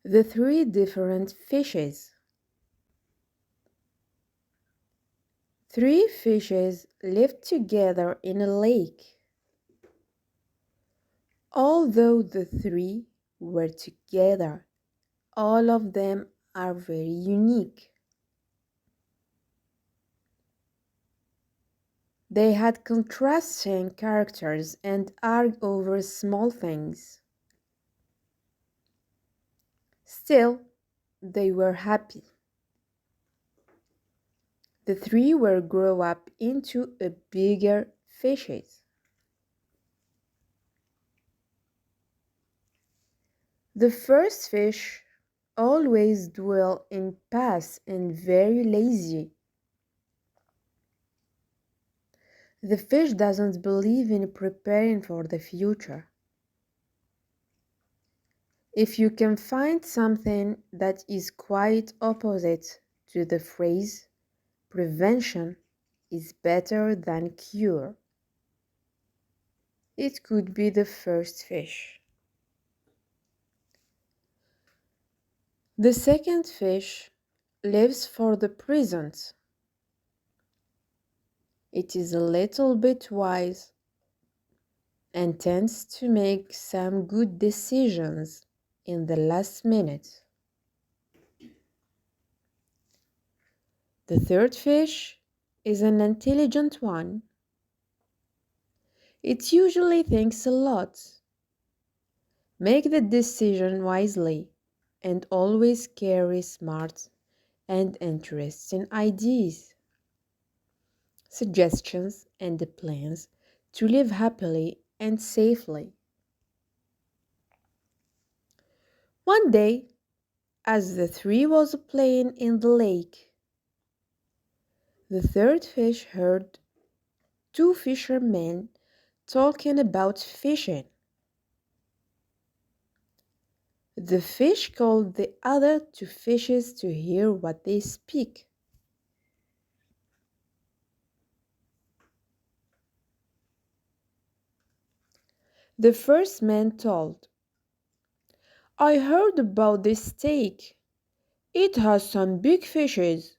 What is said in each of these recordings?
The three different fishes. Three fishes lived together in a lake. Although the three were together, all of them are very unique. They had contrasting characters and argued over small things. Still, they were happy. The three will grow up into a bigger fishes. The first fish always dwell in past and very lazy. The fish doesn't believe in preparing for the future. If you can find something that is quite opposite to the phrase prevention is better than cure, it could be the first fish. The second fish lives for the present. It is a little bit wise and tends to make some good decisions in the last minute. The third fish is an intelligent one. It usually thinks a lot, make the decision wisely, and always carry smart and interesting ideas, suggestions, and plans to live happily and safely. One day, as the three was playing in the lake, the third fish heard two fishermen talking about fishing. The fish called the other two fishes to hear what they speak. The first man told, I heard about this steak. It has some big fishes.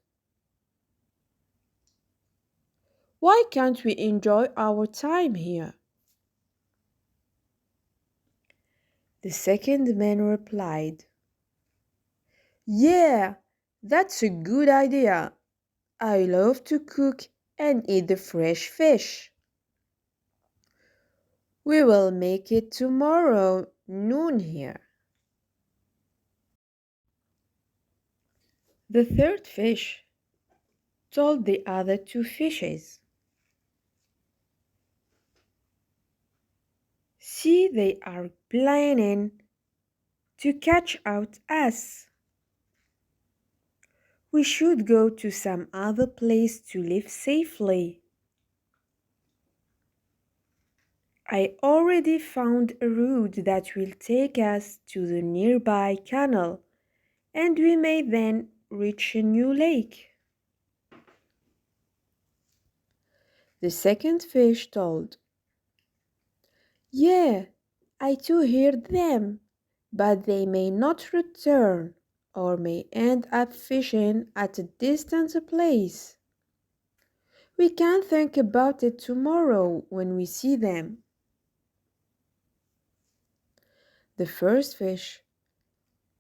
Why can't we enjoy our time here? The second man replied, yeah, that's a good idea. I love to cook and eat the fresh fish. We will make it tomorrow noon here. The third fish told the other two fishes, see, they are planning to catch out us. We should go to some other place to live safely. I already found a route that will take us to the nearby canal, and we may then reach a new lake. The second fish told, yeah, I too hear them, but they may not return or may end up fishing at a distant place. We can think about it tomorrow when we see them. The first fish,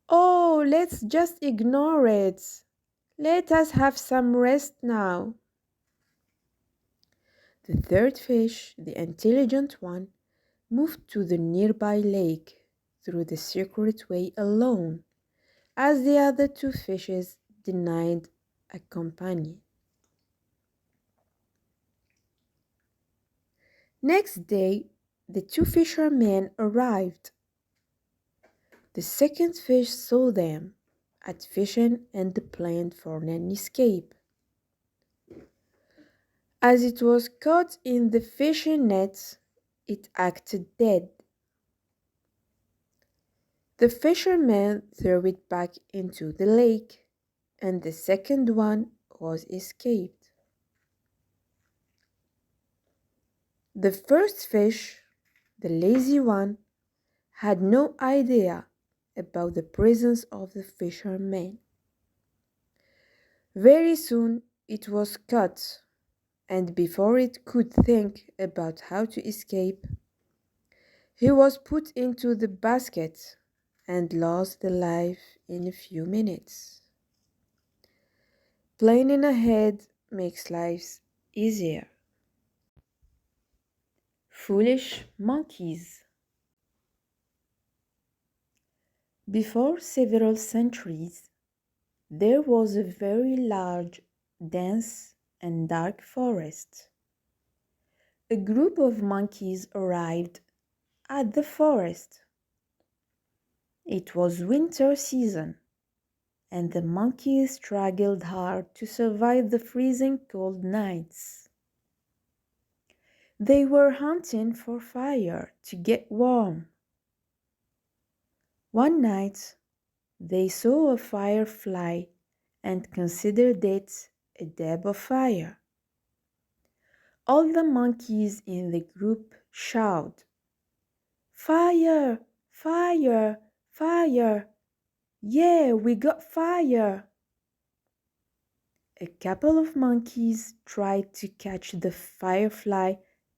oh, let's just ignore it. Let us have some rest now. The third fish, the intelligent one, moved to the nearby lake through the secret way alone, as the other two fishes denied a companion. Next day, the two fishermen arrived. The second fish saw them at fishing and planned for an escape. As it was caught in the fishing net, it acted dead. The fisherman threw it back into the lake, and the second one was escaped. The first fish, the lazy one, had no idea about the presence of the fisherman. Very soon it was caught, and before it could think about how to escape, he was put into the basket and lost alive in a few minutes. Planning ahead makes lives easier. Foolish monkeys. Before several centuries, there was a very large, dense, and dark forest. A group of monkeys arrived at the forest. It was winter season, and the monkeys struggled hard to survive the freezing cold nights. They were hunting for fire to get warm. One night, they saw a firefly and considered it a dab of fire. All the monkeys in the group shouted, "Fire! Fire! Fire! Yeah, we got fire!" A couple of monkeys tried to catch the firefly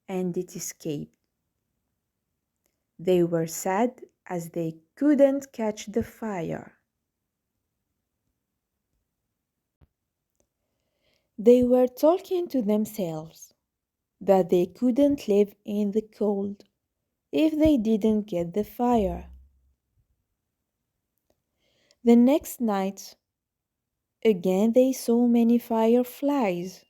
and it escaped. They were sad as they couldn't catch the fire. They were talking to themselves that they couldn't live in the cold if they didn't get the fire. The next night, again they saw many fireflies.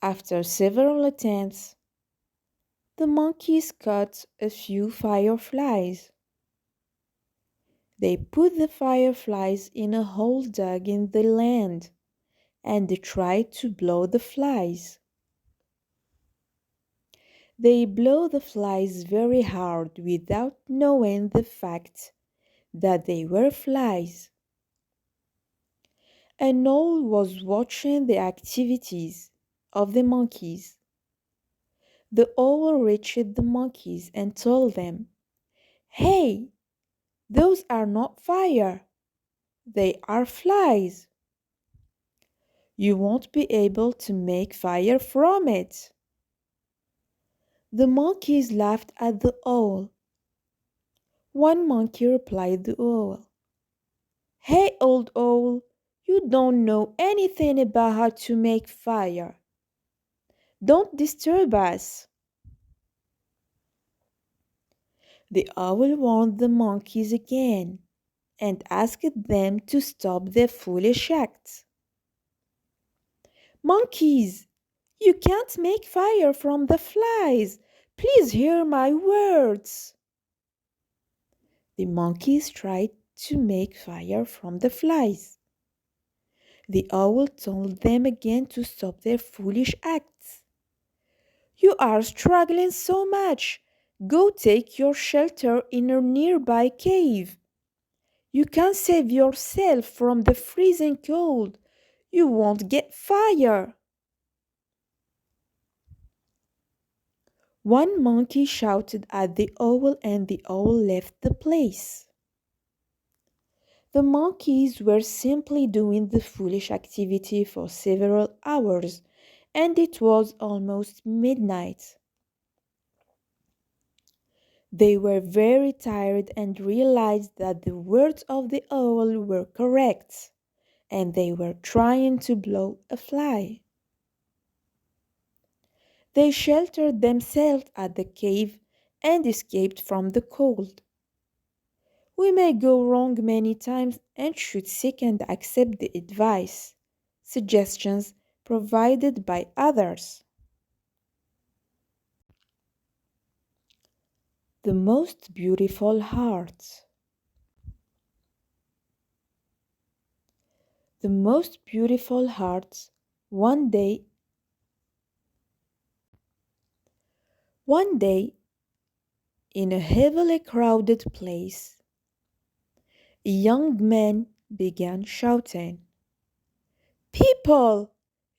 After several attempts, the monkeys caught a few fireflies. They put the fireflies in a hole dug in the land and they tried to blow the flies. They blow the flies very hard without knowing the fact that they were flies. An owl was watching the activities of the monkeys. The owl reached the monkeys and told them, "Hey, those are not fire. They are flies. You won't be able to make fire from it." The monkeys laughed at the owl. One monkey replied to the owl, "Hey, old owl, you don't know anything about how to make fire. Don't disturb us." The owl warned the monkeys again and asked them to stop their foolish acts. "Monkeys, you can't make fire from the flies. Please hear my words." The monkeys tried to make fire from the flies. The owl told them again to stop their foolish acts. "You are struggling so much. Go take your shelter in a nearby cave. You can save yourself from the freezing cold. You won't get fire." One monkey shouted at the owl and the owl left the place. The monkeys were simply doing the foolish activity for several hours, and it was almost midnight. They were very tired and realized that the words of the owl were correct, and they were trying to blow a fly. They sheltered themselves at the cave and escaped from the cold. We may go wrong many times and should seek and accept the advice, suggestions provided by others. The most beautiful heart. The most beautiful hearts one day in a heavily crowded place, a young man began shouting, "People,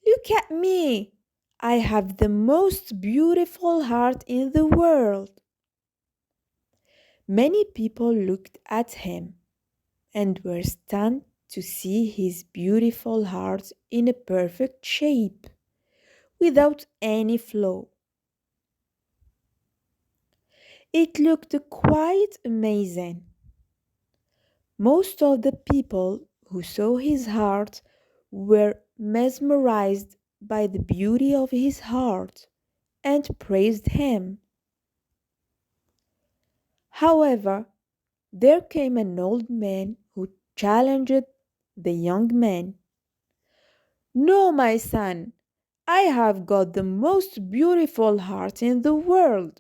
look at me! I have the most beautiful heart in the world." Many people looked at him and were stunned to see his beautiful heart in a perfect shape, without any flaw. It looked quite amazing. Most of the people who saw his heart were mesmerized by the beauty of his heart and praised him. However, there came an old man who challenged the young man. No, my son, I have got the most beautiful heart in the world.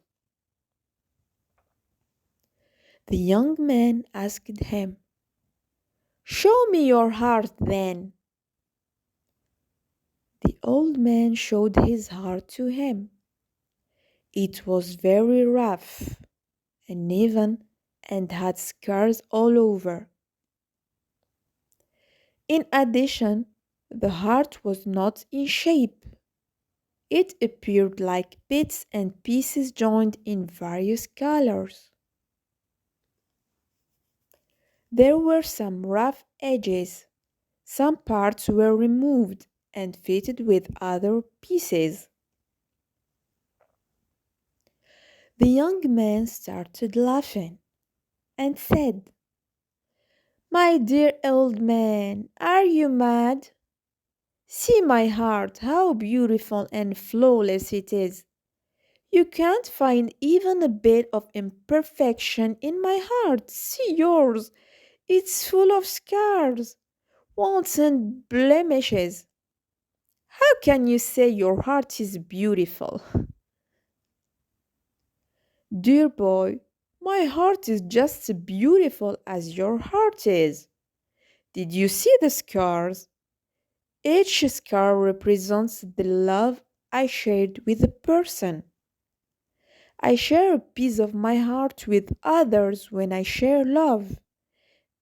The young man asked him, show me your heart then. The old man showed his heart to him. It was very rough, uneven, and had scars all over. In addition, the heart was not in shape. It appeared like bits and pieces joined in various colors. There were some rough edges. Some parts were removed and fitted with other pieces. The young man started laughing and said, my dear old man, are you mad? See my heart, how beautiful and flawless it is. You can't find even a bit of imperfection in my heart. See yours. It's full of scars, wounds, and blemishes. How can you say your heart is beautiful? Dear boy, my heart is just as beautiful as your heart is. Did you see the scars? Each scar represents the love I shared with a person. I share a piece of my heart with others when I share love,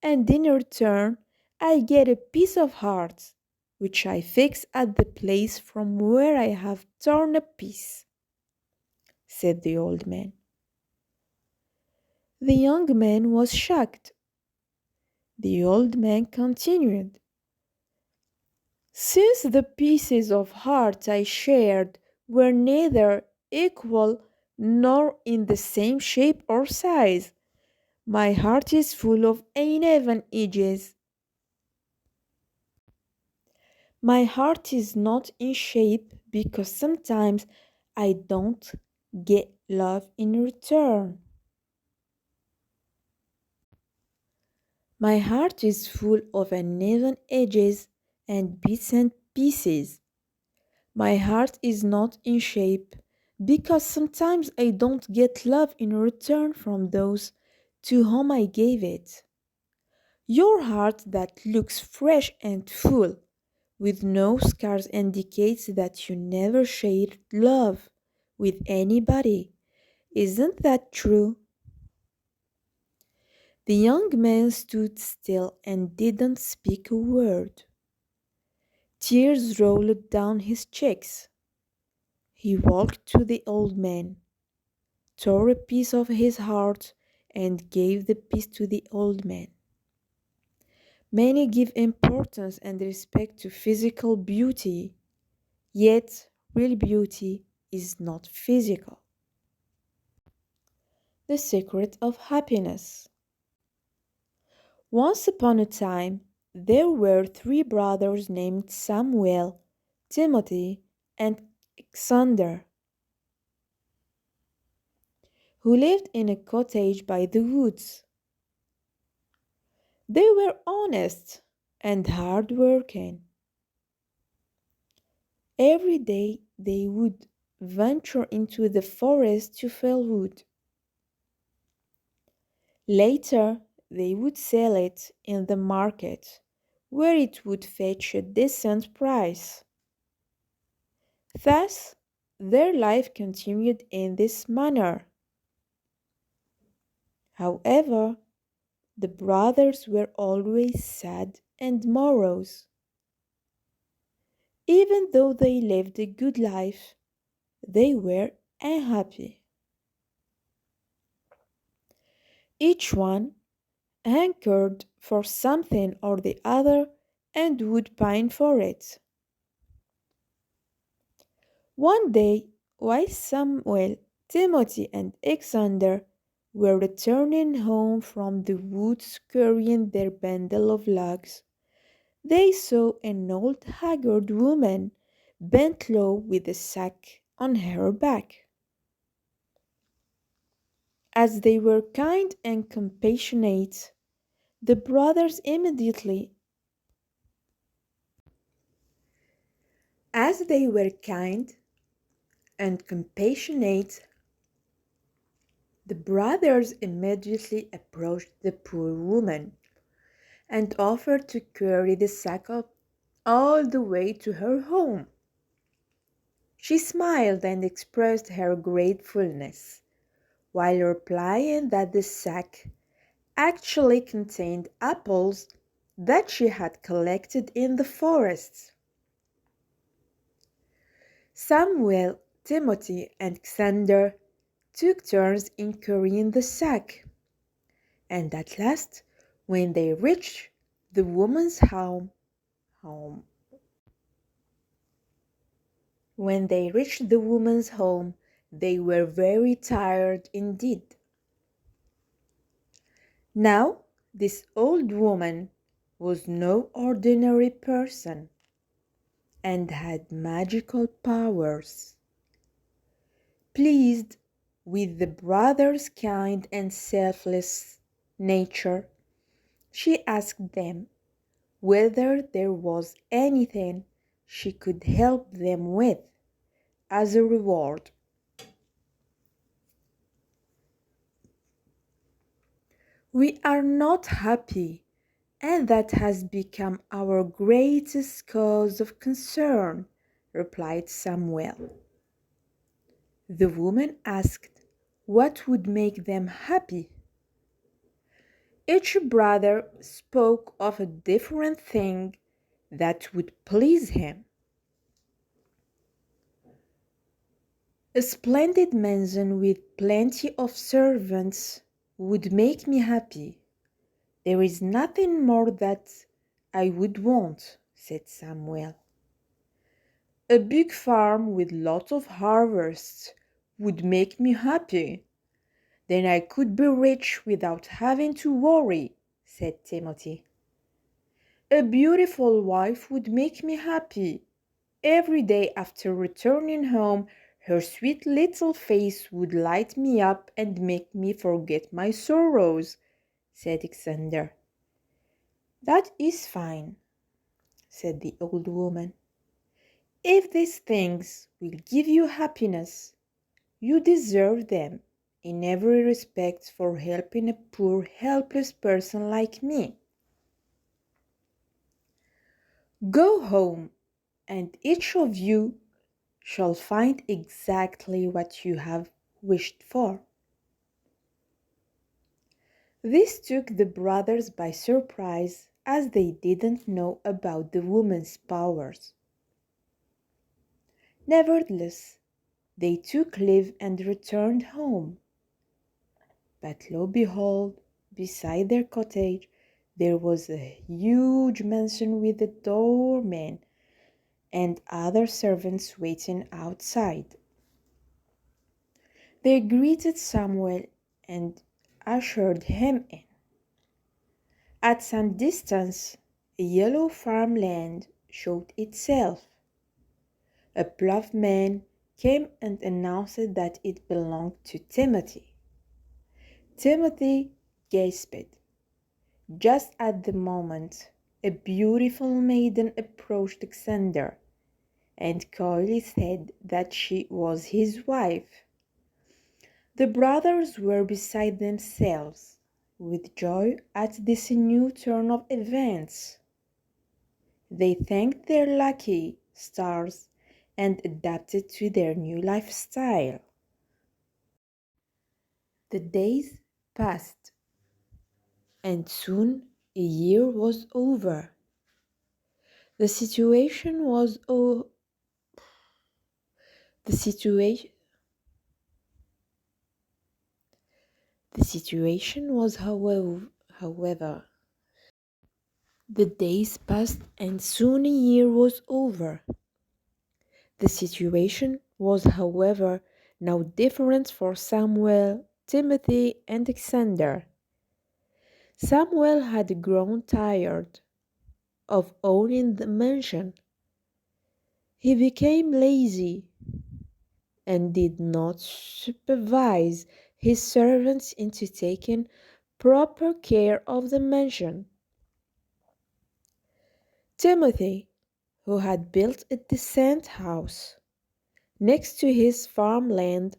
and in return, I get a piece of heart, which I fix at the place from where I have torn a piece, said the old man. The young man was shocked. The old man continued, since the pieces of heart I shared were neither equal nor in the same shape or size, my heart is full of uneven edges. My heart is not in shape because sometimes I don't get love in return. My heart is full of uneven edges and bits and pieces. My heart is not in shape because sometimes I don't get love in return from those to whom I gave it. Your heart that looks fresh and full with no scars indicates that you never shared love with anybody. Isn't that true? The young man stood still and didn't speak a word. Tears rolled down his cheeks. He walked to the old man, tore a piece of his heart, and gave the piece to the old man. Many give importance and respect to physical beauty, yet real beauty is not physical. The secret of happiness. Once upon a time, there were three brothers named Samuel, Timothy, and Xander, who lived in a cottage by the woods. They were honest and hard-working. Every day they would venture into the forest to fell wood. Later, they would sell it in the market, where it would fetch a decent price. Thus, their life continued in this manner. However, the brothers were always sad and morose. Even though they lived a good life, they were unhappy. Each one hankered for something or the other and would pine for it. One day, while Samuel, Timothy, and Xander were returning home from the woods carrying their bundle of logs, they saw an old haggard woman bent low with a sack on her back. As they were kind and compassionate, the brothers immediately as they were kind and compassionate, the brothers immediately approached the poor woman and offered to carry the sack up all the way to her home. She smiled and expressed her gratefulness, while replying that the sack actually contained apples that she had collected in the forests. Samuel, Timothy, and Xander took turns in carrying the sack, and at last, when they reached the woman's home, when they reached the woman's home, they were very tired indeed. Now, this old woman was no ordinary person and had magical powers. Pleased with the brothers' kind and selfless nature, she asked them whether there was anything she could help them with as a reward. We are not happy, and that has become our greatest cause of concern, replied Samuel. The woman asked what would make them happy. Each brother spoke of a different thing that would please him. A splendid mansion with plenty of servants would make me happy. There is nothing more that I would want, said Samuel. A big farm with lots of harvests would make me happy. Then I could be rich without having to worry, said Timothy. A beautiful wife would make me happy. Every day after returning home, her sweet little face would light me up and make me forget my sorrows, said Xander. That is fine, said the old woman. If these things will give you happiness, you deserve them in every respect for helping a poor, helpless person like me. Go home, and each of you shall find exactly what you have wished for. This took the brothers by surprise, as they didn't know about the woman's powers. Nevertheless, they took leave and returned home. But lo and behold, beside their cottage there was a huge mansion with a doorman and other servants waiting outside. They greeted Samuel and ushered him in. At some distance, a yellow farmland showed itself. A ploughman came and announced that it belonged to Timothy. Timothy gasped. Just at the moment, a beautiful maiden approached Xander and coyly said that she was his wife. The brothers were beside themselves with joy at this new turn of events. They thanked their lucky stars and adapted to their new lifestyle. The days passed, and soon a year was over. The situation was the situation The situation was, however, the days passed and soon a year was over. The situation was, however, now different for Samuel, Timothy, and Xander. Samuel had grown tired of owning the mansion. He became lazy and did not supervise his servants into taking proper care of the mansion. Timothy, who had built a decent house next to his farmland,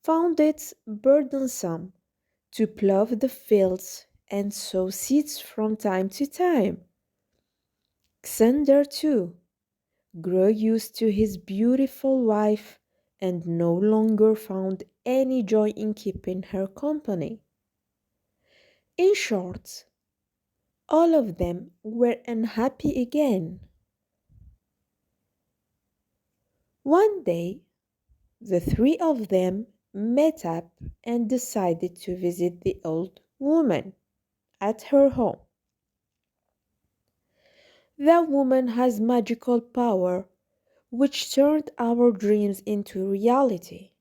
found it burdensome to plough the fields and sow seeds from time to time. Xander, too, grew used to his beautiful wife and no longer found any joy in keeping her company. In short, all of them were unhappy again. One day, the three of them met up and decided to visit the old woman at her home. That woman has magical power which turned our dreams into reality.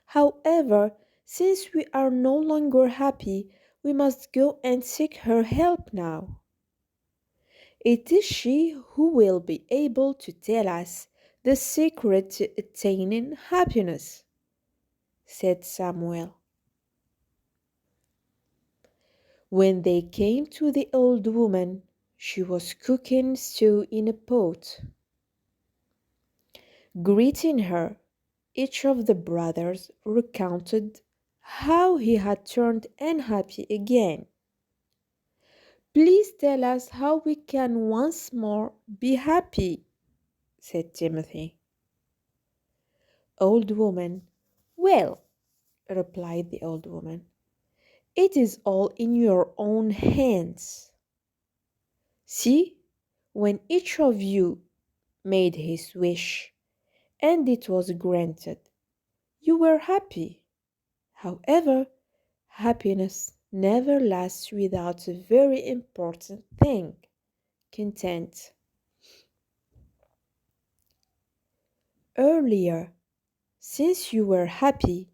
However, since we are no longer happy, we must go and seek her help now. It is she who will be able to tell us the secret to attaining happiness, said Samuel. When they came to the old woman, she was cooking stew in a pot. Greeting her, each of the brothers recounted how he had turned unhappy again. Please tell us how we can once more be happy, said Timothy. Old woman, well, replied the old woman, it is all in your own hands. See, when each of you made his wish and it was granted, you were happy. However, happiness never lasts without a very important thing, content. Earlier, since you were happy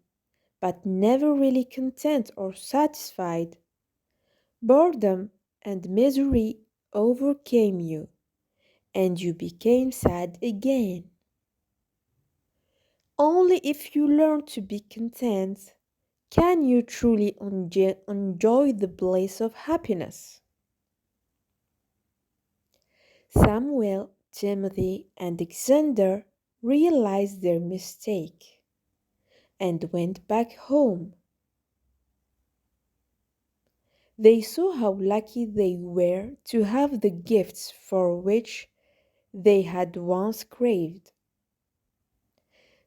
but never really content or satisfied, boredom and misery overcame you and you became sad again. Only if you learn to be content can you truly enjoy the bliss of happiness. Samuel, Timothy, and Xander realized their mistake and went back home. They saw how lucky they were to have the gifts for which they had once craved.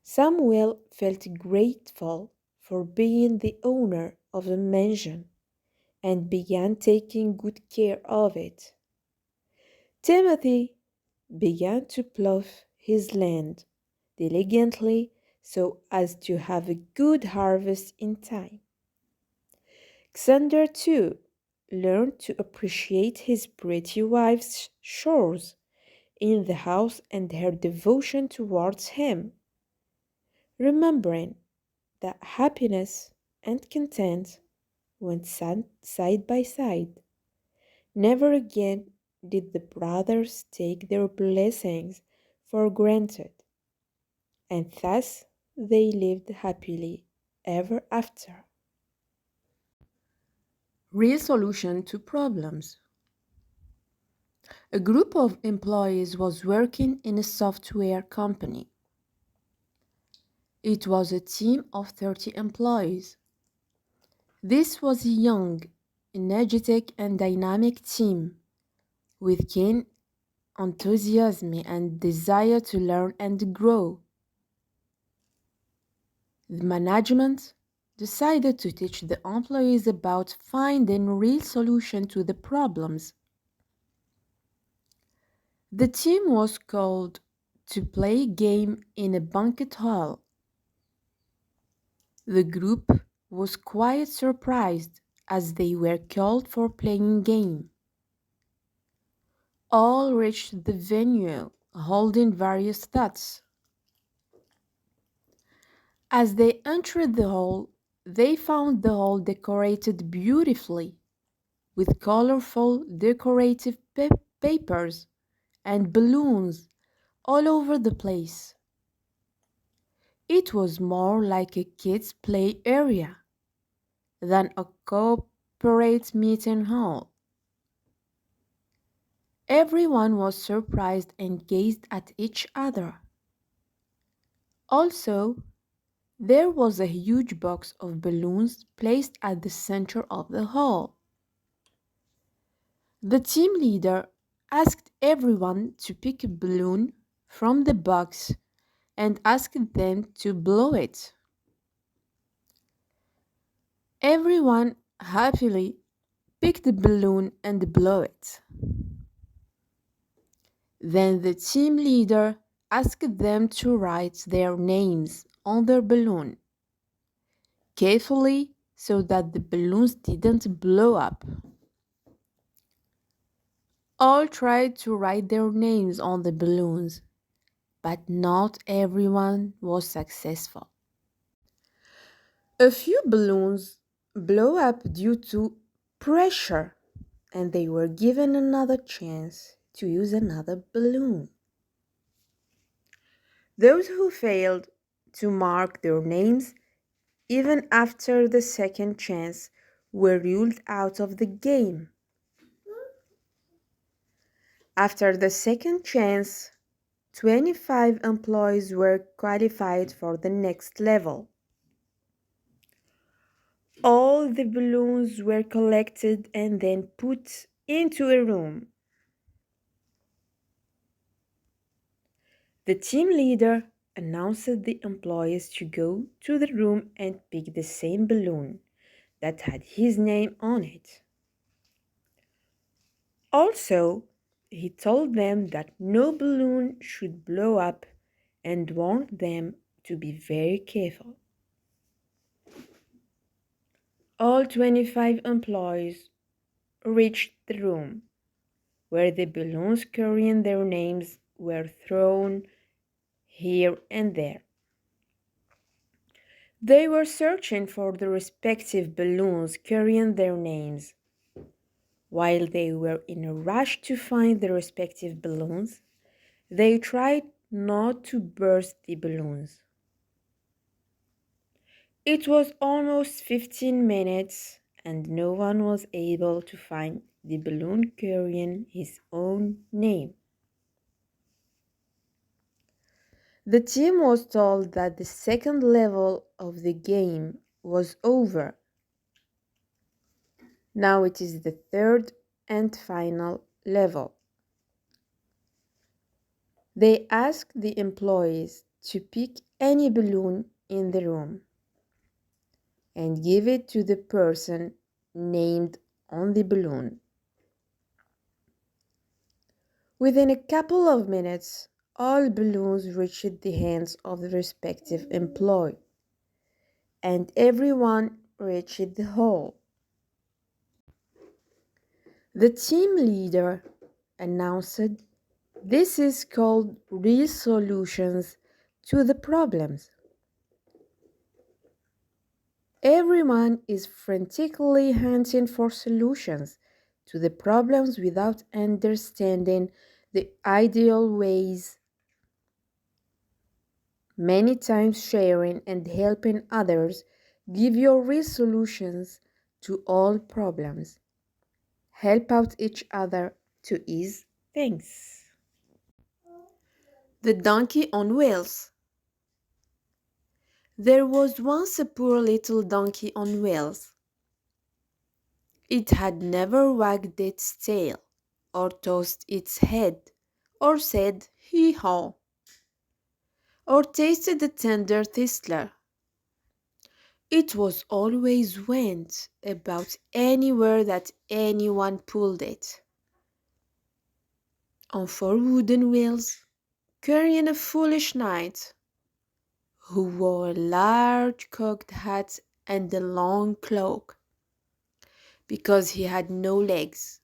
Samuel felt grateful for being the owner of a mansion and began taking good care of it. Timothy began to plough his land diligently so as to have a good harvest in time. Xander, too, learned to appreciate his pretty wife's chores in the house and her devotion towards him, remembering that happiness and content went side by side. Never again did the brothers take their blessings for granted, and thus they lived happily ever after. Real solution to problems. A group of employees was working in a software company. It was a team of 30 employees. This was a young, energetic, and dynamic team with keen enthusiasm and desire to learn and grow. The management decided to teach the employees about finding real solutions to the problems. The team was called to play a game in a banquet hall. The group was quite surprised as they were called for playing game. All reached the venue holding various thoughts. As they entered the hall, they found the hall decorated beautifully with colorful decorative papers and balloons all over the place. It was more like a kids' play area than a corporate meeting hall. Everyone was surprised and gazed at each other. Also, there was a huge box of balloons placed at the center of the hall. The team leader asked everyone to pick a balloon from the box and asked them to blow it. Everyone happily picked the balloon and blew it. Then the team leader asked them to write their names on their balloon carefully so that the balloons didn't blow up. All tried to write their names on the balloons, but not everyone was successful. A few balloons blew up due to pressure, and they were given another chance to use another balloon. Those who failed to mark their names even after the second chance were ruled out of the game. After the second chance, 25 employees were qualified for the next level. All the balloons were collected and then put into a room. The team leader announced the employees to go to the room and pick the same balloon that had his name on it. Also, he told them that no balloon should blow up and warned them to be very careful. All 25 employees reached the room where the balloons carrying their names were thrown here and there. They were searching for the respective balloons carrying their names. While they were in a rush to find the respective balloons, they tried not to burst the balloons. It was almost 15 minutes and no one was able to find the balloon carrying his own name. The team was told that the second level of the game was over. Now it is the third and final level. They asked the employees to pick any balloon in the room and give it to the person named on the balloon. Within a couple of minutes, all balloons reached the hands of the respective employee, and everyone reached the hall. The team leader announced, "This is called real solutions to the problems." Everyone is frantically hunting for solutions to the problems without understanding the ideal ways. Many times sharing and helping others give you real solutions to all problems. Help out each other to ease things. The donkey on wheels. There was once a poor little donkey on wheels. It had never wagged its tail, or tossed its head, or said hee-haw, or tasted the tender thistler. It was always went about anywhere that anyone pulled it. On four wooden wheels, carrying a foolish knight, who wore a large cocked hat and a long cloak, because he had no legs.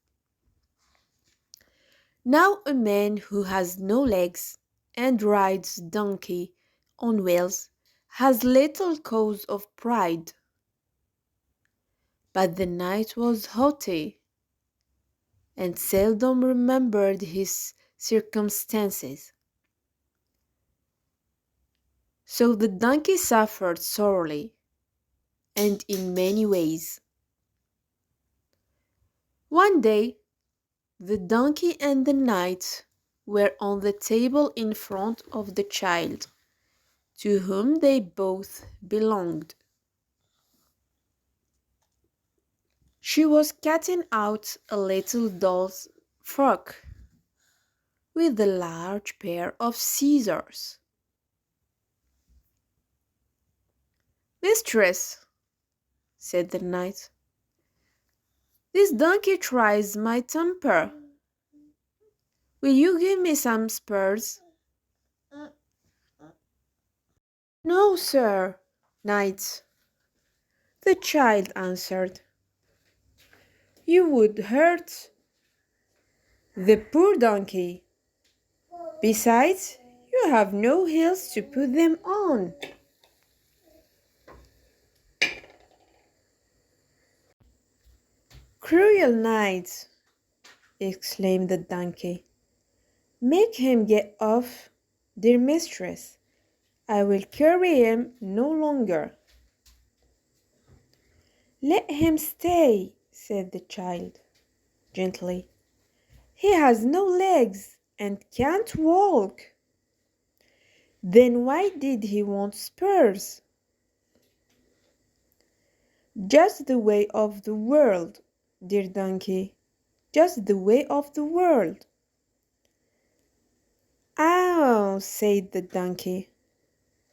Now a man who has no legs and rides donkey on wheels has little cause of pride. But the knight was haughty and seldom remembered his circumstances. So the donkey suffered sorely and in many ways. One day, the donkey and the knight were on the table in front of the child, to whom they both belonged. She was cutting out a little doll's frock with a large pair of scissors. "Mistress," said the knight, "this donkey tries my temper. Will you give me some spurs?" "No, sir, knight," the child answered. "You would hurt the poor donkey. Besides, you have no heels to put them on." "Cruel knight," exclaimed the donkey, "make him get off, dear mistress. I will carry him no longer." "Let him stay," said the child, gently. "He has no legs and can't walk." "Then why did he want spurs?" "Just the way of the world, dear donkey, just the way of the world." "Oh," said the donkey,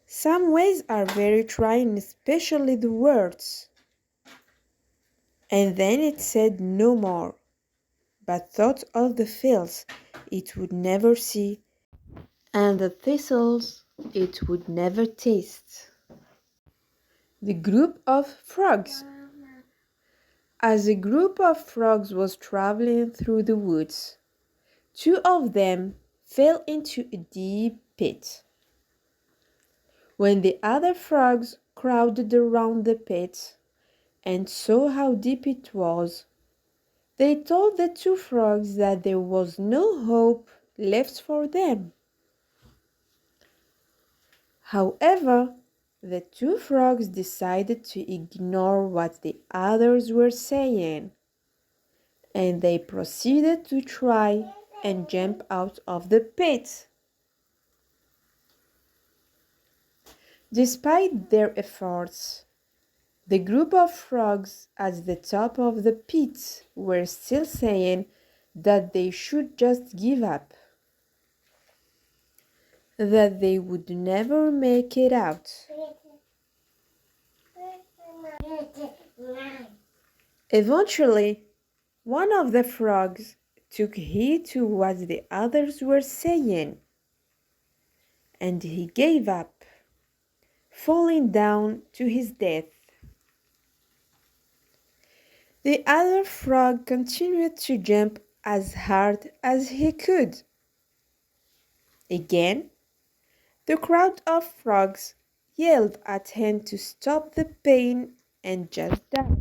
"some ways are very trying, especially the words." And then it said no more, but thought of the fields it would never see, and the thistles it would never taste. The group of frogs. As a group of frogs was traveling through the woods, two of them fell into a deep pit. When the other frogs crowded around the pit and saw how deep it was, they told the two frogs that there was no hope left for them. However, the two frogs decided to ignore what the others were saying, and they proceeded to try and jump out of the pit. Despite their efforts, the group of frogs at the top of the pit were still saying that they should just give up, that they would never make it out. Eventually, one of the frogs took heed to what the others were saying, and he gave up, falling down to his death. The other frog continued to jump as hard as he could. Again, the crowd of frogs yelled at him to stop the pain and just die.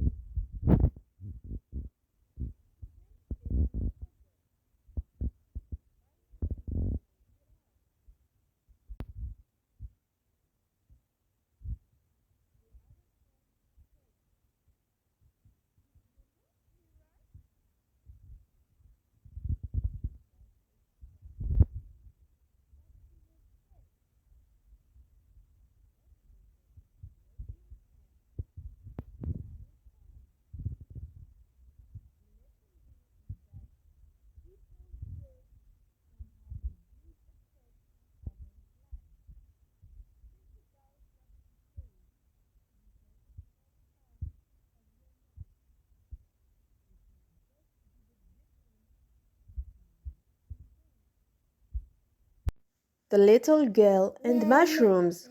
The little girl and mushrooms.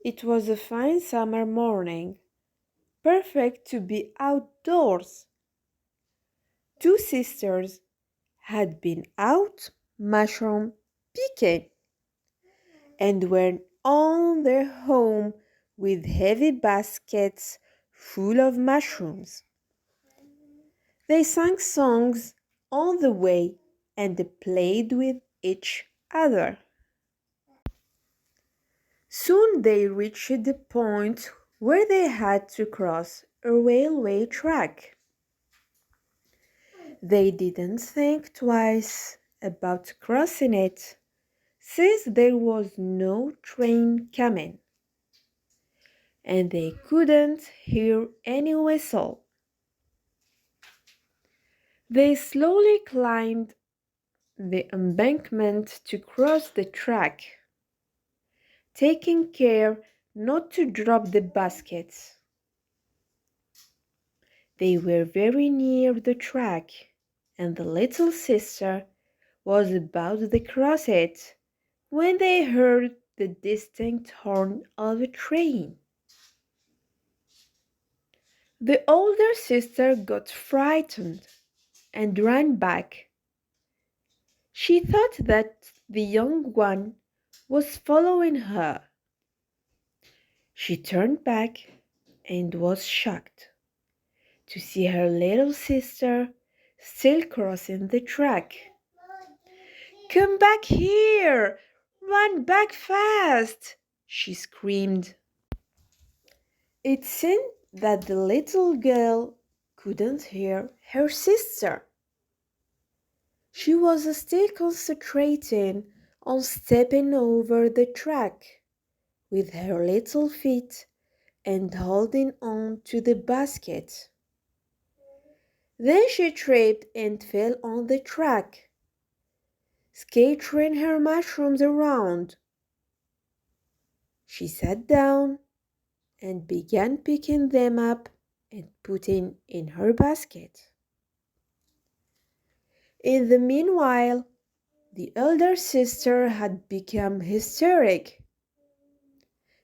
It was a fine summer morning, perfect to be outdoors. Two sisters had been out mushroom picking and were on their home with heavy baskets full of mushrooms. They sang songs on the way and played with each other. Soon they reached the point where they had to cross a railway track. They didn't think twice about crossing it, since there was no train coming, and they couldn't hear any whistle. They slowly climbed the embankment to cross the track, taking care not to drop the baskets. They were very near the track, and the little sister was about to cross it when they heard the distant horn of a train. The older sister got frightened and ran back. She thought that the young one was following her. She turned back and was shocked to see her little sister still crossing the track. "Come back here! Run back fast!" she screamed. It seemed that the little girl couldn't hear her sister. She was still concentrating on stepping over the track with her little feet and holding on to the basket. Then she tripped and fell on the track, scattering her mushrooms around. She sat down and began picking them up and putting in her basket. In the meanwhile, the elder sister had become hysteric.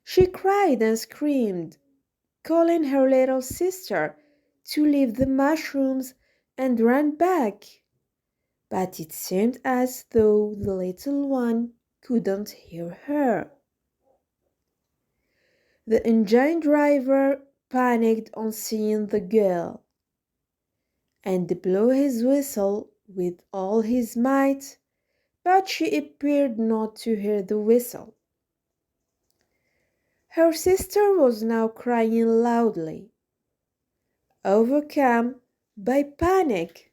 She cried and screamed, calling her little sister to leave the mushrooms and run back. But it seemed as though the little one couldn't hear her. The engine driver panicked on seeing the girl, and blew his whistle with all his might, but she appeared not to hear the whistle. Her sister was now crying loudly, overcome by panic,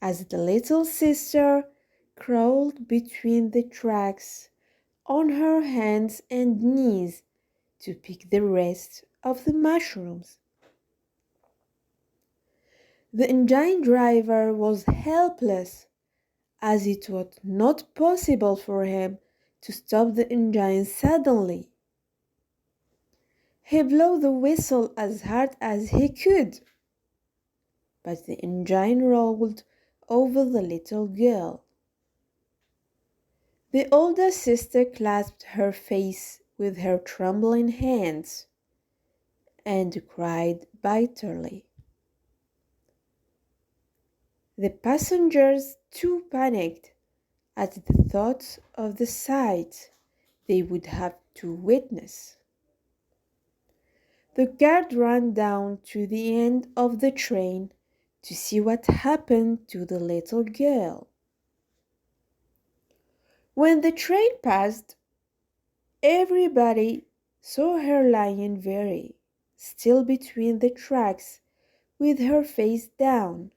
as the little sister crawled between the tracks on her hands and knees to pick the rest of the mushrooms. The engine driver was helpless, as it was not possible for him to stop the engine suddenly. He blew the whistle as hard as he could, but the engine rolled over the little girl. The older sister clasped her face with her trembling hands and cried bitterly. The passengers too panicked at the thought of the sight they would have to witness. The guard ran down to the end of the train to see what happened to the little girl. When the train passed, everybody saw her lying very still between the tracks with her face down.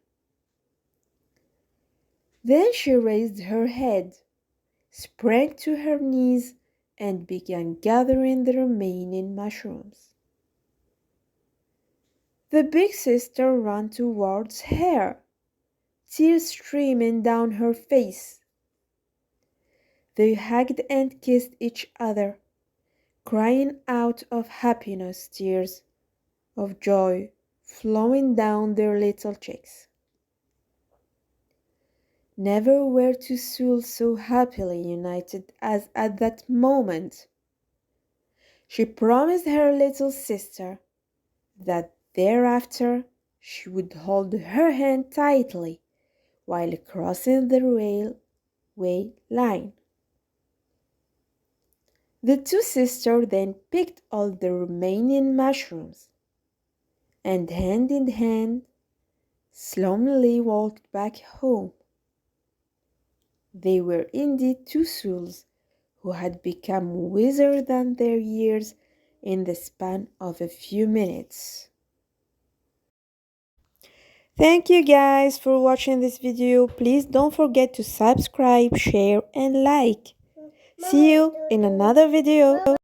Then she raised her head, sprang to her knees, and began gathering the remaining mushrooms. The big sister ran towards her, tears streaming down her face. They hugged and kissed each other, crying out of happiness, tears of joy flowing down their little cheeks. Never were two souls so happily united as at that moment. She promised her little sister that thereafter she would hold her hand tightly while crossing the railway line. The two sisters then picked all the remaining mushrooms and, hand in hand, slowly walked back home. They were indeed two souls who had become wiser than their years in the span of a few minutes. Thank you guys for watching this video. Please don't forget to subscribe, share and like. See you in another video.